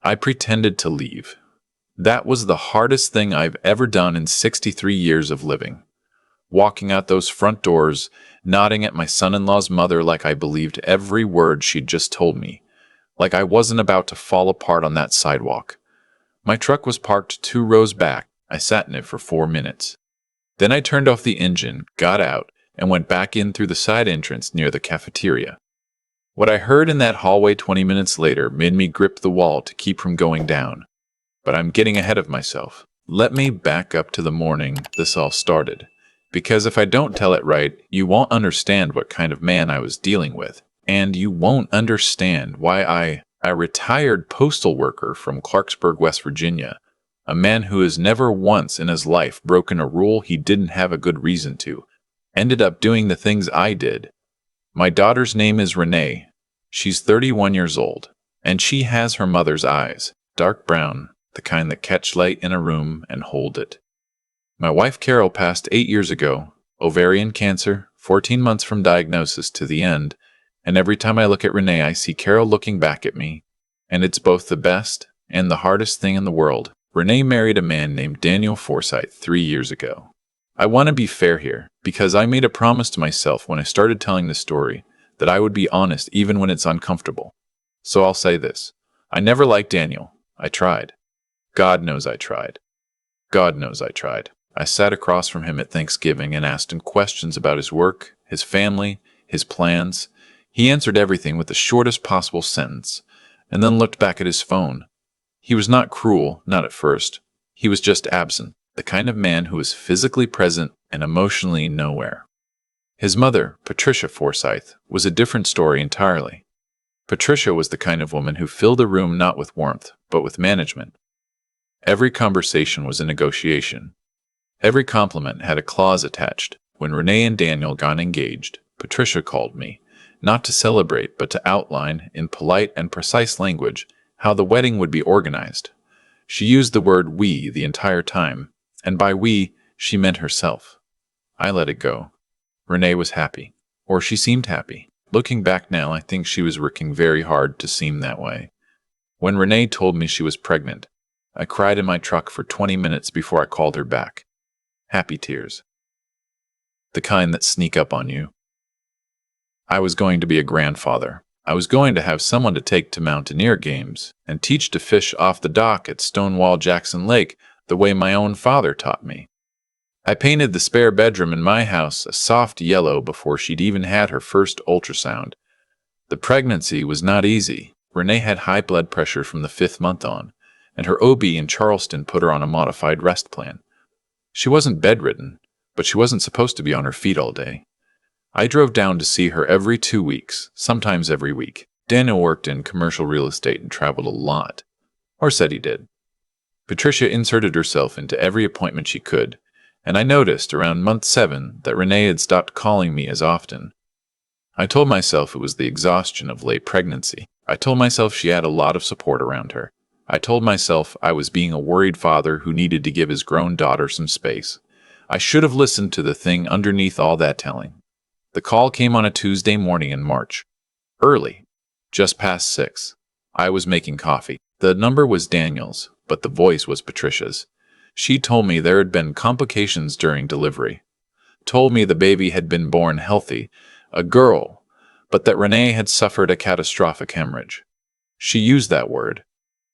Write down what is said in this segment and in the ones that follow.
I pretended to leave. That was the hardest thing I've ever done in 63 years of living. Walking out those front doors, nodding at my son-in-law's mother like I believed every word she'd just told me, like I wasn't about to fall apart on that sidewalk. My truck was parked 2 rows back. I sat in it for 4 minutes. Then I turned off the engine, got out, and went back in through the side entrance near the cafeteria. What I heard in that hallway 20 minutes later made me grip the wall to keep from going down. But I'm getting ahead of myself. Let me back up to the morning this all started. Because if I don't tell it right, you won't understand what kind of man I was dealing with. And you won't understand why a retired postal worker from Clarksburg, West Virginia, a man who has never once in his life broken a rule he didn't have a good reason to, ended up doing the things I did. My daughter's name is Renee. She's 31 years old, and she has her mother's eyes, dark brown, the kind that catch light in a room and hold it. My wife Carol passed 8 years ago, ovarian cancer, 14 months from diagnosis to the end, and every time I look at Renee I see Carol looking back at me, and it's both the best and the hardest thing in the world. Renee married a man named Daniel Forsythe 3 years ago. I want to be fair here, because I made a promise to myself when I started telling this story that I would be honest even when it's uncomfortable. So I'll say this. I never liked Daniel. I tried. God knows I tried. God knows I tried. I sat across from him at Thanksgiving and asked him questions about his work, his family, his plans. He answered everything with the shortest possible sentence, and then looked back at his phone. He was not cruel, not at first. He was just absent, the kind of man who was physically present and emotionally nowhere. His mother, Patricia Forsythe, was a different story entirely. Patricia was the kind of woman who filled a room not with warmth, but with management. Every conversation was a negotiation. Every compliment had a clause attached. When Renee and Daniel got engaged, Patricia called me, not to celebrate, but to outline, in polite and precise language, how the wedding would be organized. She used the word we the entire time, and by we, she meant herself. I let it go. Renee was happy, or she seemed happy. Looking back now, I think she was working very hard to seem that way. When Renee told me she was pregnant, I cried in my truck for 20 minutes before I called her back. Happy tears. The kind that sneak up on you. I was going to be a grandfather. I was going to have someone to take to mountaineer games and teach to fish off the dock at Stonewall Jackson Lake the way my own father taught me. I painted the spare bedroom in my house a soft yellow before she'd even had her first ultrasound. The pregnancy was not easy. Renee had high blood pressure from the 5th month on, and her OB in Charleston put her on a modified rest plan. She wasn't bedridden, but she wasn't supposed to be on her feet all day. I drove down to see her every 2 weeks, sometimes every week. Daniel worked in commercial real estate and traveled a lot, or said he did. Patricia inserted herself into every appointment she could, and I noticed around month 7 that Renee had stopped calling me as often. I told myself it was the exhaustion of late pregnancy. I told myself she had a lot of support around her. I told myself I was being a worried father who needed to give his grown daughter some space. I should have listened to the thing underneath all that telling. The call came on a Tuesday morning in March. Early, just past 6. I was making coffee. The number was Daniel's, but the voice was Patricia's. She told me there had been complications during delivery. Told me the baby had been born healthy, a girl, but that Renee had suffered a catastrophic hemorrhage. She used that word.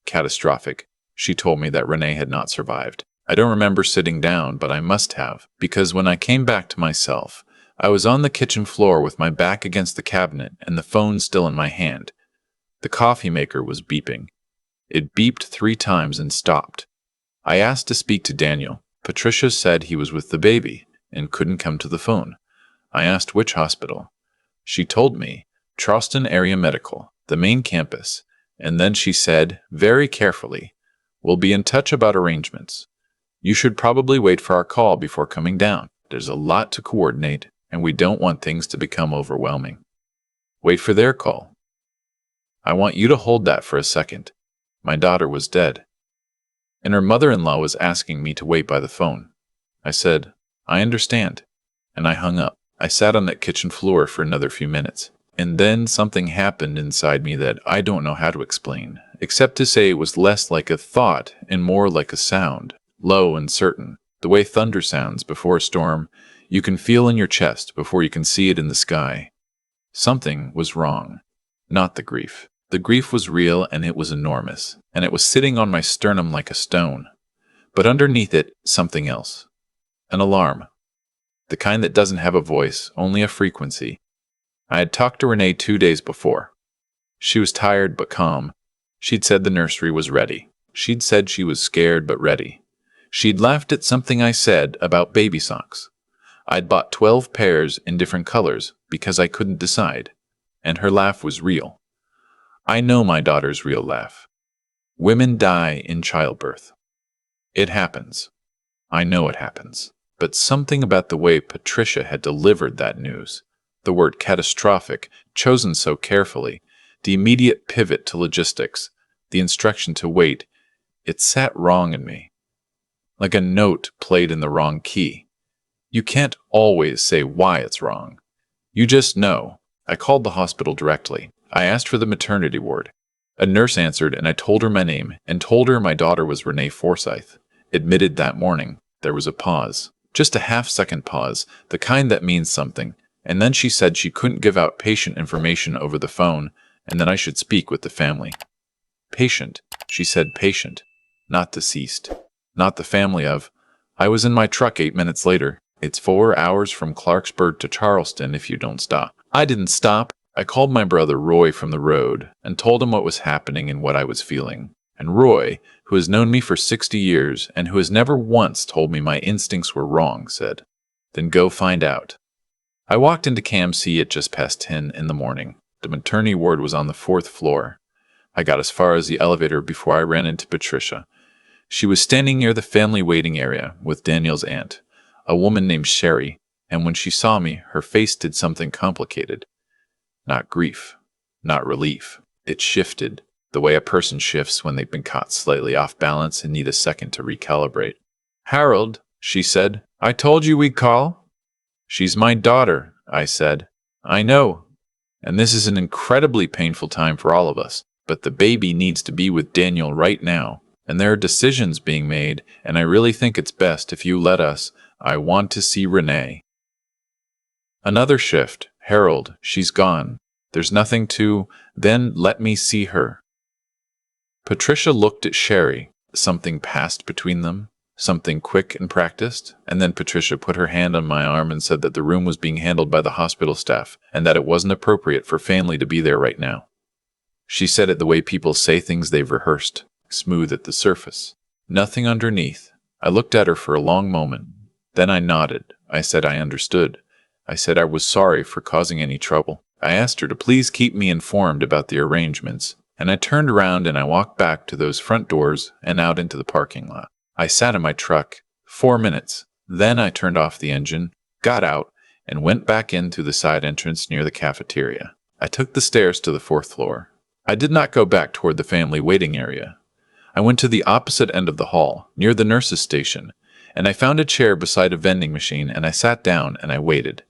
Catastrophic. She told me that Renee had not survived. I don't remember sitting down, but I must have, because when I came back to myself, I was on the kitchen floor with my back against the cabinet and the phone still in my hand. The coffee maker was beeping. It beeped 3 times and stopped. I asked to speak to Daniel. Patricia said he was with the baby and couldn't come to the phone. I asked which hospital. She told me, Charleston Area Medical, the main campus, and then she said, very carefully, we'll be in touch about arrangements. You should probably wait for our call before coming down. There's a lot to coordinate, and we don't want things to become overwhelming. Wait for their call. I want you to hold that for a second. My daughter was dead, and her mother-in-law was asking me to wait by the phone. I said, I understand, and I hung up. I sat on that kitchen floor for another few minutes, and then something happened inside me that I don't know how to explain. except to say it was less like a thought and more like a sound, low and certain, the way thunder sounds before a storm you can feel in your chest before you can see it in the sky. Something was wrong. Not the grief. The grief was real and it was enormous, and it was sitting on my sternum like a stone. But underneath it, something else. An alarm. The kind that doesn't have a voice, only a frequency. I had talked to Renee 2 days before. She was tired but calm. She'd said the nursery was ready. She'd said she was scared but ready. She'd laughed at something I said about baby socks. I'd bought 12 pairs in different colors because I couldn't decide, and her laugh was real. I know my daughter's real laugh. Women die in childbirth. It happens. I know it happens. But something about the way Patricia had delivered that news, the word catastrophic, chosen so carefully, the immediate pivot to logistics, the instruction to wait, it sat wrong in me. Like a note played in the wrong key. You can't always say why it's wrong. You just know. I called the hospital directly. I asked for the maternity ward. A nurse answered and I told her my name and told her my daughter was Renee Forsyth. Admitted that morning. There was a pause. Just a half-second pause, the kind that means something, and then she said she couldn't give out patient information over the phone and that I should speak with the family. Patient, she said, patient, not deceased, not the family of. I was in my truck 8 minutes later. It's 4 hours from Clarksburg to Charleston if you don't stop. I didn't stop. I called my brother Roy from the road and told him what was happening and what I was feeling. And Roy, who has known me for 60 years and who has never once told me my instincts were wrong, said, "Then go find out." I walked into CAMC at just past 10 in the morning. The maternity ward was on the 4th floor. I got as far as the elevator before I ran into Patricia. She was standing near the family waiting area with Daniel's aunt, a woman named Sherry, and when she saw me, her face did something complicated. Not grief, not relief. It shifted, the way a person shifts when they've been caught slightly off balance and need a second to recalibrate. "Harold," she said, "I told you we'd call." "She's my daughter," I said. "I know, and this is an incredibly painful time for all of us, but the baby needs to be with Daniel right now, and there are decisions being made, and I really think it's best if you let us. I want to see Renee." Another shift. "Harold, she's gone. There's nothing to, then let me see her." Patricia looked at Sherry. Something passed between them, something quick and practiced, and then Patricia put her hand on my arm and said that the room was being handled by the hospital staff and that it wasn't appropriate for family to be there right now. She said it the way people say things they've rehearsed, smooth at the surface, nothing underneath. I looked at her for a long moment. Then I nodded. I said I understood. I said I was sorry for causing any trouble. I asked her to please keep me informed about the arrangements, and I turned around and I walked back to those front doors and out into the parking lot. I sat in my truck 4 minutes. Then I turned off the engine, got out, and went back in through the side entrance near the cafeteria. I took the stairs to the 4th floor. I did not go back toward the family waiting area. I went to the opposite end of the hall, near the nurse's station, and I found a chair beside a vending machine and I sat down and I waited.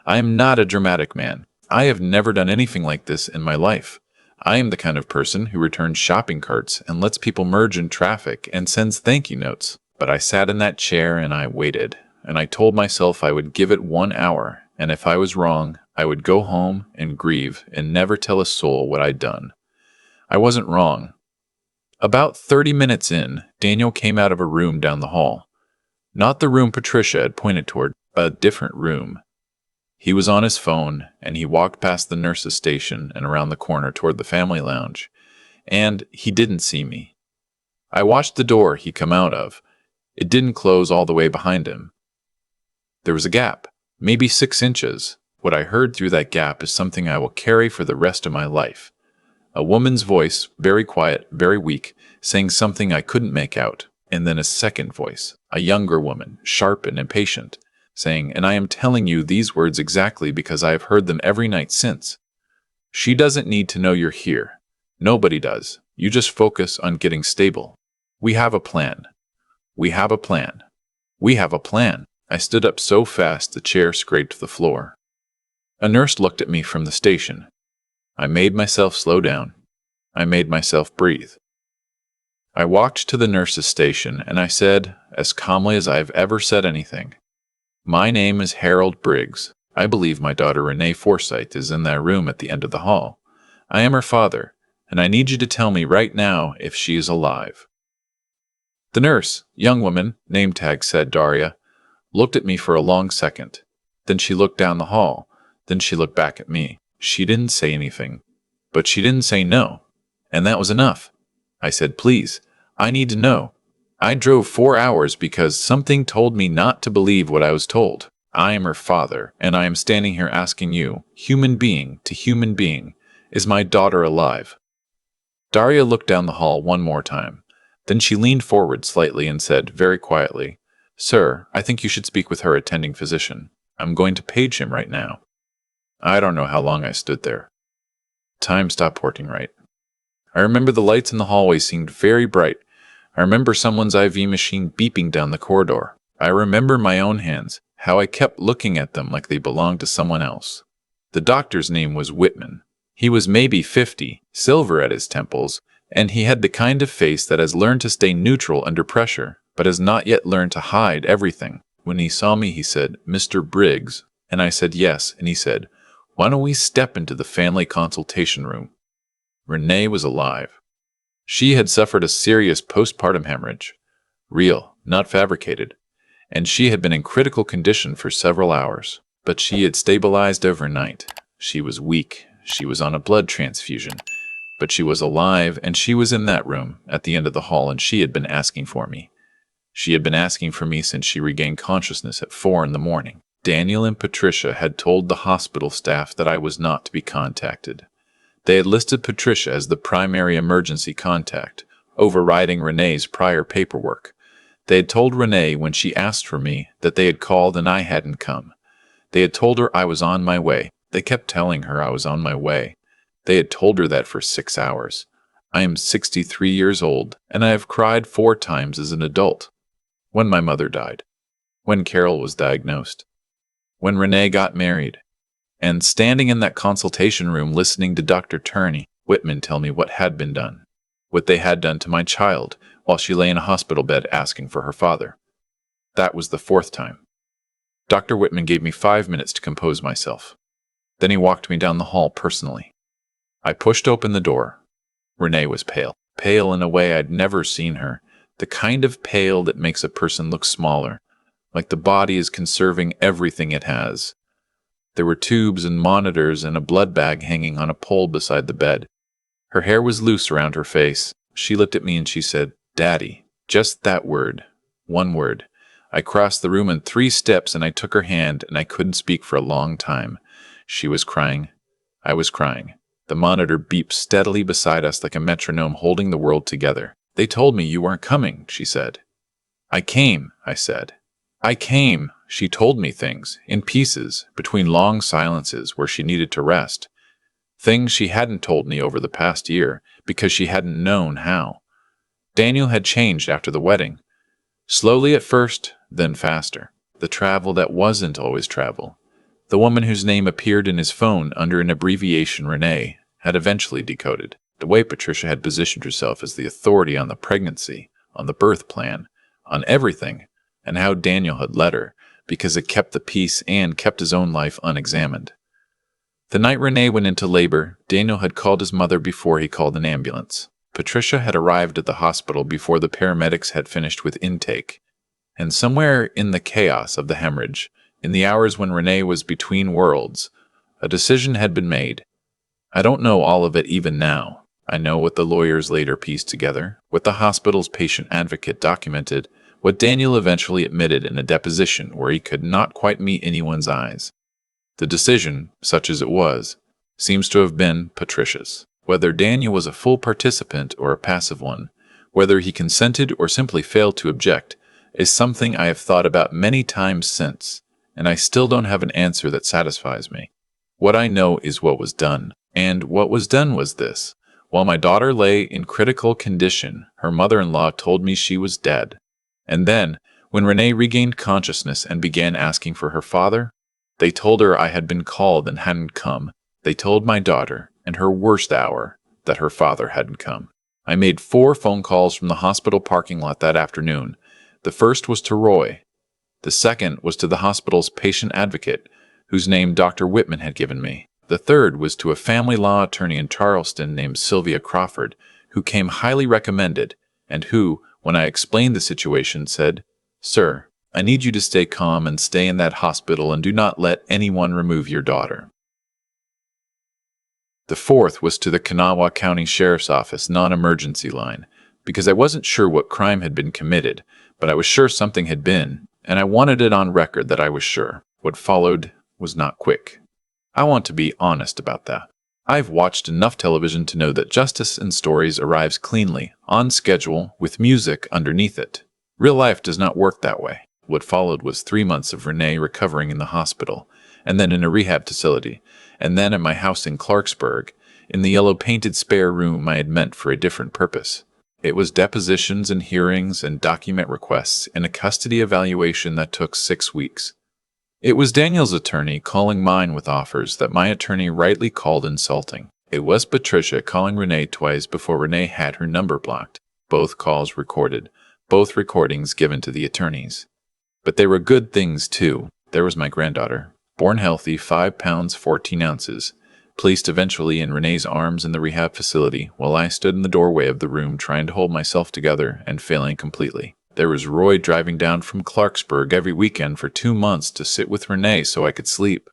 I am not a dramatic man. I have never done anything like this in my life. I am the kind of person who returns shopping carts and lets people merge in traffic and sends thank you notes. But I sat in that chair and I waited, and I told myself I would give it 1 hour, and if I was wrong, I would go home and grieve and never tell a soul what I'd done. I wasn't wrong. About 30 minutes in, Daniel came out of a room down the hall. Not the room Patricia had pointed toward, a different room. He was on his phone, and he walked past the nurse's station and around the corner toward the family lounge. And he didn't see me. I watched the door he come out of. It didn't close all the way behind him. There was a gap, maybe 6 inches. What I heard through that gap is something I will carry for the rest of my life. A woman's voice, very quiet, very weak, saying something I couldn't make out. And then a second voice, a younger woman, sharp and impatient, saying, and I am telling you these words exactly because I have heard them every night since. She doesn't need to know you're here. Nobody does. You just focus on getting stable. We have a plan. We have a plan. We have a plan. I stood up so fast the chair scraped the floor. A nurse looked at me from the station. I made myself slow down. I made myself breathe. I walked to the nurse's station and I said, as calmly as I have ever said anything, "My name is Harold Briggs. I believe my daughter Renee Forsythe is in that room at the end of the hall. I am her father, and I need you to tell me right now if she is alive." The nurse, young woman, name tag said Daria, looked at me for a long second. Then she looked down the hall. Then she looked back at me. She didn't say anything, but she didn't say no. And that was enough. I said, "Please, I need to know." I drove 4 hours because something told me not to believe what I was told. I am her father, and I am standing here asking you, human being to human being, is my daughter alive? Daria looked down the hall one more time. Then she leaned forward slightly and said, very quietly, "Sir, I think you should speak with her attending physician. I'm going to page him right now." I don't know how long I stood there. Time stopped working right. I remember the lights in the hallway seemed very bright. I remember someone's IV machine beeping down the corridor. I remember my own hands, how I kept looking at them like they belonged to someone else. The doctor's name was Whitman. He was maybe 50, silver at his temples, and he had the kind of face that has learned to stay neutral under pressure, but has not yet learned to hide everything. When he saw me, he said, "Mr. Briggs," and I said yes, and he said, "Why don't we step into the family consultation room?" Renee was alive. She had suffered a serious postpartum hemorrhage, real, not fabricated, and she had been in critical condition for several hours, but she had stabilized overnight. She was weak, she was on a blood transfusion, but she was alive, and she was in that room at the end of the hall, and she had been asking for me. She had been asking for me since she regained consciousness at 4 in the morning. Daniel and Patricia had told the hospital staff that I was not to be contacted. They had listed Patricia as the primary emergency contact, overriding Renee's prior paperwork. They had told Renee when she asked for me that they had called and I hadn't come. They had told her I was on my way. They kept telling her I was on my way. They had told her that for 6 hours. I am 63 years old, and I have cried 4 times as an adult. When my mother died. When Carol was diagnosed. When Renee got married. And standing in that consultation room listening to Dr. Turney, Whitman tell me what had been done. What they had done to my child while she lay in a hospital bed asking for her father. That was the 4th time. Dr. Whitman gave me 5 minutes to compose myself. Then he walked me down the hall personally. I pushed open the door. Renee was pale. Pale in a way I'd never seen her. The kind of pale that makes a person look smaller, like the body is conserving everything it has. There were tubes and monitors and a blood bag hanging on a pole beside the bed. Her hair was loose around her face. She looked at me and she said, "Daddy." Just that word. One word. I crossed the room in 3 steps and I took her hand and I couldn't speak for a long time. She was crying. I was crying. The monitor beeped steadily beside us like a metronome holding the world together. "They told me you weren't coming," she said. "I came," I said. "I came." She told me things, in pieces, between long silences where she needed to rest. Things she hadn't told me over the past year, because she hadn't known how. Daniel had changed after the wedding. Slowly at first, then faster. The travel that wasn't always travel. The woman whose name appeared in his phone under an abbreviation Renee had eventually decoded. The way Patricia had positioned herself as the authority on the pregnancy, on the birth plan, on everything, and how Daniel had let her, because it kept the peace and kept his own life unexamined. The night Renee went into labor, Daniel had called his mother before he called an ambulance. Patricia had arrived at the hospital before the paramedics had finished with intake. And somewhere in the chaos of the hemorrhage, in the hours when Renee was between worlds, a decision had been made. I don't know all of it even now. I know what the lawyers later pieced together, what the hospital's patient advocate documented, what Daniel eventually admitted in a deposition where he could not quite meet anyone's eyes. The decision, such as it was, seems to have been Patricia's. Whether Daniel was a full participant or a passive one, whether he consented or simply failed to object, is something I have thought about many times since, and I still don't have an answer that satisfies me. What I know is what was done, and what was done was this. While my daughter lay in critical condition, her mother-in-law told me she was dead. And then, when Renee regained consciousness and began asking for her father, they told her I had been called and hadn't come. They told my daughter, in her worst hour, that her father hadn't come. I made 4 phone calls from the hospital parking lot that afternoon. The first was to Roy. The second was to the hospital's patient advocate, whose name Dr. Whitman had given me. The third was to a family law attorney in Charleston named Sylvia Crawford, who came highly recommended, and who, when I explained the situation, said, "Sir, I need you to stay calm and stay in that hospital and do not let anyone remove your daughter." The fourth was to the Kanawha County Sheriff's Office non-emergency line, because I wasn't sure what crime had been committed, but I was sure something had been, and I wanted it on record that I was sure. What followed was not quick. I want to be honest about that. I've watched enough television to know that justice in stories arrives cleanly, on schedule, with music underneath it. Real life does not work that way. What followed was 3 months of Renee recovering in the hospital, and then in a rehab facility, and then at my house in Clarksburg, in the yellow-painted spare room I had meant for a different purpose. It was depositions and hearings and document requests and a custody evaluation that took 6 weeks. It was Daniel's attorney calling mine with offers that my attorney rightly called insulting. It was Patricia calling Renee twice before Renee had her number blocked. Both calls recorded, both recordings given to the attorneys. But they were good things, too. There was my granddaughter, born healthy, 5 pounds 14 ounces, placed eventually in Renee's arms in the rehab facility while I stood in the doorway of the room trying to hold myself together and failing completely. There was Roy driving down from Clarksburg every weekend for 2 months to sit with Renee so I could sleep.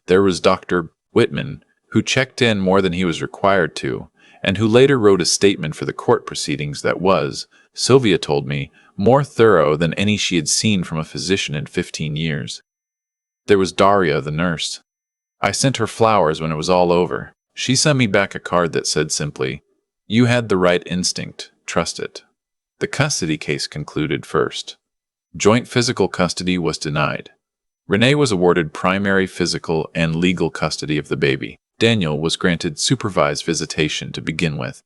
There was Dr. Whitman, who checked in more than he was required to, and who later wrote a statement for the court proceedings that was, Sylvia told me, more thorough than any she had seen from a physician in 15 years. There was Daria, the nurse. I sent her flowers when it was all over. She sent me back a card that said simply, "You had the right instinct. Trust it." The custody case concluded first. Joint physical custody was denied. Renee was awarded primary physical and legal custody of the baby. Daniel was granted supervised visitation to begin with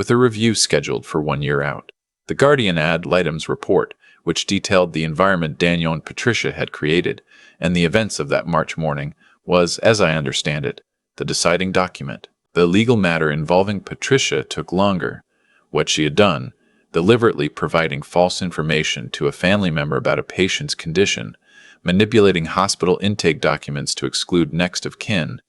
a review scheduled for 1 year out. The Guardian ad litem's report, which detailed the environment Daniel and Patricia had created, and the events of that March morning, was, as I understand it, the deciding document. The legal matter involving Patricia took longer. What she had done, deliberately providing false information to a family member about a patient's condition, manipulating hospital intake documents to exclude next of kin,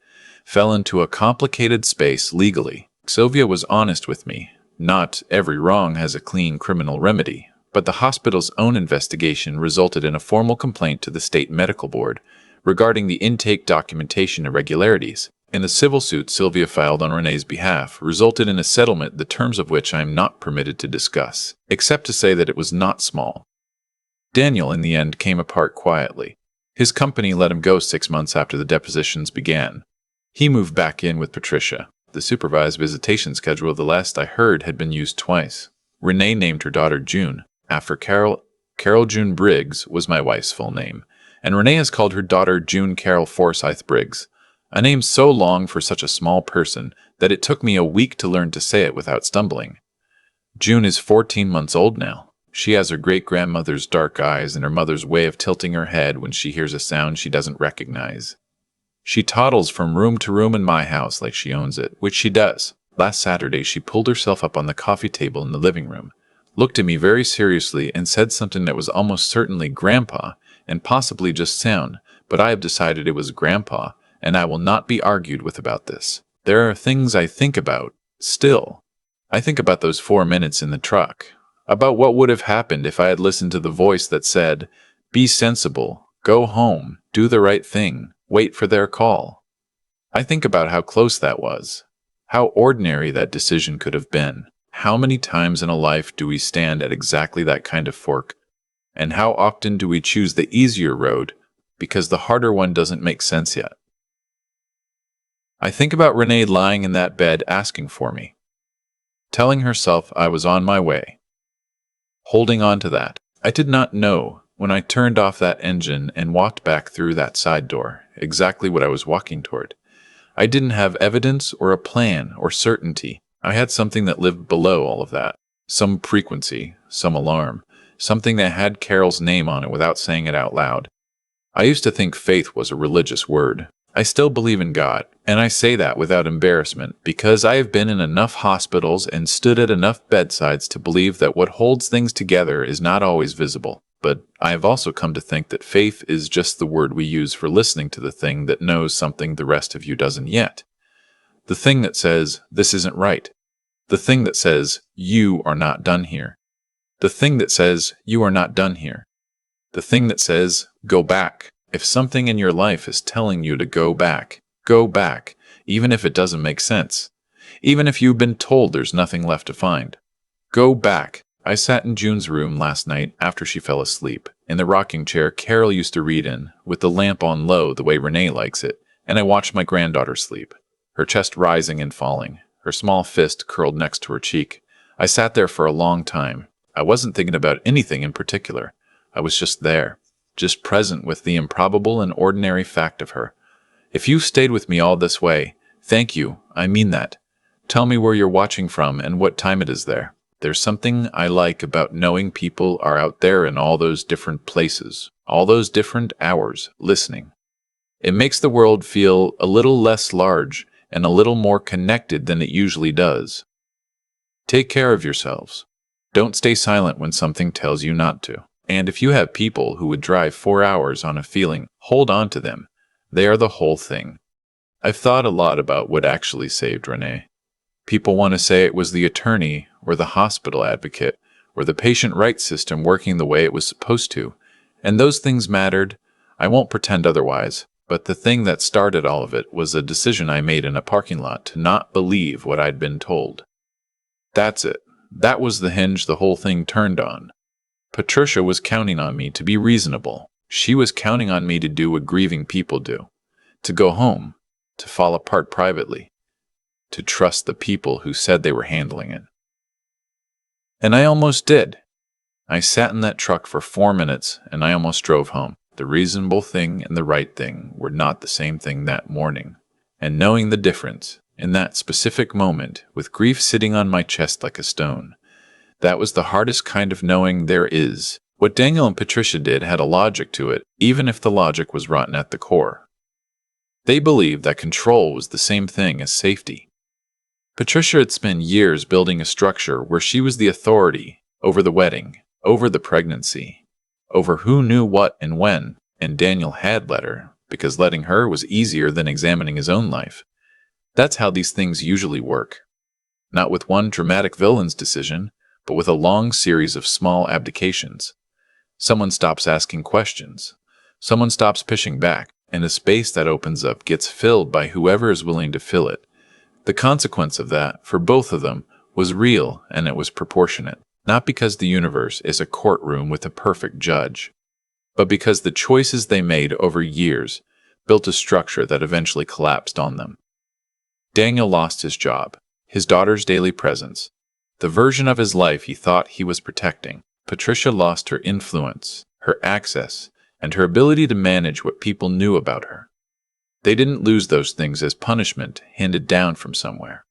fell into a complicated space legally. Sylvia was honest with me. Not every wrong has a clean criminal remedy, but the hospital's own investigation resulted in a formal complaint to the state medical board regarding the intake documentation irregularities. And the civil suit Sylvia filed on Renee's behalf resulted in a settlement the terms of which I am not permitted to discuss, except to say that it was not small. Daniel, in the end, came apart quietly. His company let him go 6 months after the depositions began. He moved back in with Patricia. The supervised visitation schedule, the last I heard, had been used twice. Renee named her daughter June, after Carol June Briggs was my wife's full name, and Renee has called her daughter June Carol Forsyth Briggs, a name so long for such a small person that it took me a week to learn to say it without stumbling. June is 14 months old now. She has her great-grandmother's dark eyes and her mother's way of tilting her head when she hears a sound she doesn't recognize. She toddles from room to room in my house like she owns it, which she does. Last Saturday, she pulled herself up on the coffee table in the living room, looked at me very seriously, and said something that was almost certainly Grandpa, and possibly just sound, but I have decided it was Grandpa, and I will not be argued with about this. There are things I think about, still. I think about those 4 minutes in the truck, about what would have happened if I had listened to the voice that said, "Be sensible, go home, do the right thing, wait for their call." I think about how close that was, how ordinary that decision could have been. How many times in a life do we stand at exactly that kind of fork? And how often do we choose the easier road because the harder one doesn't make sense yet? I think about Renee lying in that bed asking for me, telling herself I was on my way, holding on to that. I did not know, when I turned off that engine and walked back through that side door, exactly what I was walking toward. I didn't have evidence or a plan or certainty. I had something that lived below all of that, some frequency, some alarm, something that had Carol's name on it without saying it out loud. I used to think faith was a religious word. I still believe in God, and I say that without embarrassment because I have been in enough hospitals and stood at enough bedsides to believe that what holds things together is not always visible. But I have also come to think that faith is just the word we use for listening to the thing that knows something the rest of you doesn't yet. The thing that says, this isn't right. The thing that says, you are not done here. The thing that says, you are not done here. The thing that says, go back. If something in your life is telling you to go back, even if it doesn't make sense. Even if you've been told there's nothing left to find. Go back. I sat in June's room last night after she fell asleep, in the rocking chair Carol used to read in, with the lamp on low the way Renee likes it, and I watched my granddaughter sleep, her chest rising and falling, her small fist curled next to her cheek. I sat there for a long time. I wasn't thinking about anything in particular. I was just there, just present with the improbable and ordinary fact of her. If you've stayed with me all this way, thank you, I mean that. Tell me where you're watching from and what time it is there. There's something I like about knowing people are out there in all those different places, all those different hours, listening. It makes the world feel a little less large and a little more connected than it usually does. Take care of yourselves. Don't stay silent when something tells you not to. And if you have people who would drive 4 hours on a feeling, hold on to them. They are the whole thing. I've thought a lot about what actually saved Renee. People want to say it was the attorney or the hospital advocate or the patient rights system working the way it was supposed to. And those things mattered. I won't pretend otherwise. But the thing that started all of it was a decision I made in a parking lot to not believe what I'd been told. That's it. That was the hinge the whole thing turned on. Patricia was counting on me to be reasonable. She was counting on me to do what grieving people do. To go home. To fall apart privately. To trust the people who said they were handling it. And I almost did. I sat in that truck for 4 minutes and I almost drove home. The reasonable thing and the right thing were not the same thing that morning. And knowing the difference, in that specific moment, with grief sitting on my chest like a stone, that was the hardest kind of knowing there is. What Daniel and Patricia did had a logic to it, even if the logic was rotten at the core. They believed that control was the same thing as safety. Patricia had spent years building a structure where she was the authority over the wedding, over the pregnancy, over who knew what and when, and Daniel had let her, because letting her was easier than examining his own life. That's how these things usually work. Not with one dramatic villain's decision, but with a long series of small abdications. Someone stops asking questions. Someone stops pushing back, and the space that opens up gets filled by whoever is willing to fill it. The consequence of that, for both of them, was real and it was proportionate. Not because the universe is a courtroom with a perfect judge, but because the choices they made over years built a structure that eventually collapsed on them. Daniel lost his job, his daughter's daily presence, the version of his life he thought he was protecting. Patricia lost her influence, her access, and her ability to manage what people knew about her. They didn't lose those things as punishment handed down from somewhere.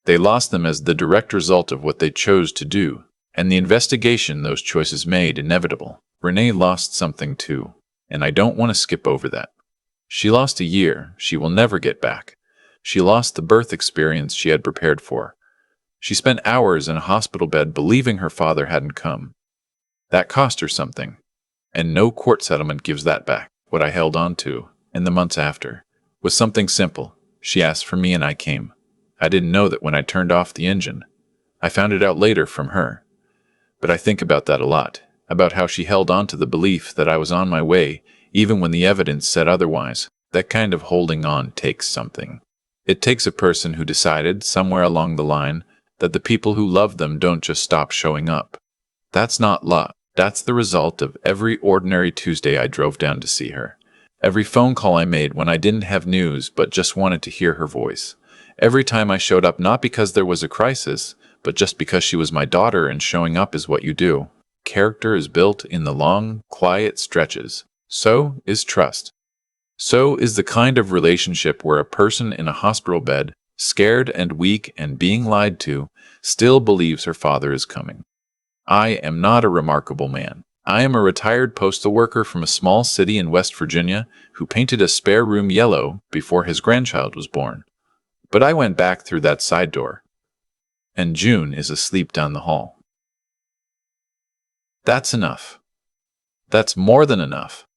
They lost them as the direct result of what they chose to do, and the investigation those choices made inevitable. Renee lost something too, and I don't want to skip over that. She lost a year she will never get back. She lost the birth experience she had prepared for. She spent hours in a hospital bed believing her father hadn't come. That cost her something, and no court settlement gives that back. What I held on to, in the months after, was something simple. She asked for me and I came. I didn't know that when I turned off the engine. I found it out later from her. But I think about that a lot, about how she held on to the belief that I was on my way, even when the evidence said otherwise. That kind of holding on takes something. It takes a person who decided, somewhere along the line, that the people who love them don't just stop showing up. That's not luck. That's the result of every ordinary Tuesday I drove down to see her. Every phone call I made when I didn't have news but just wanted to hear her voice. Every time I showed up not because there was a crisis, but just because she was my daughter and showing up is what you do. Character is built in the long, quiet stretches. So is trust. So is the kind of relationship where a person in a hospital bed, scared and weak and being lied to, still believes her father is coming. I am not a remarkable man. I am a retired postal worker from a small city in West Virginia who painted a spare room yellow before his grandchild was born. But I went back through that side door, and June is asleep down the hall. That's enough. That's more than enough.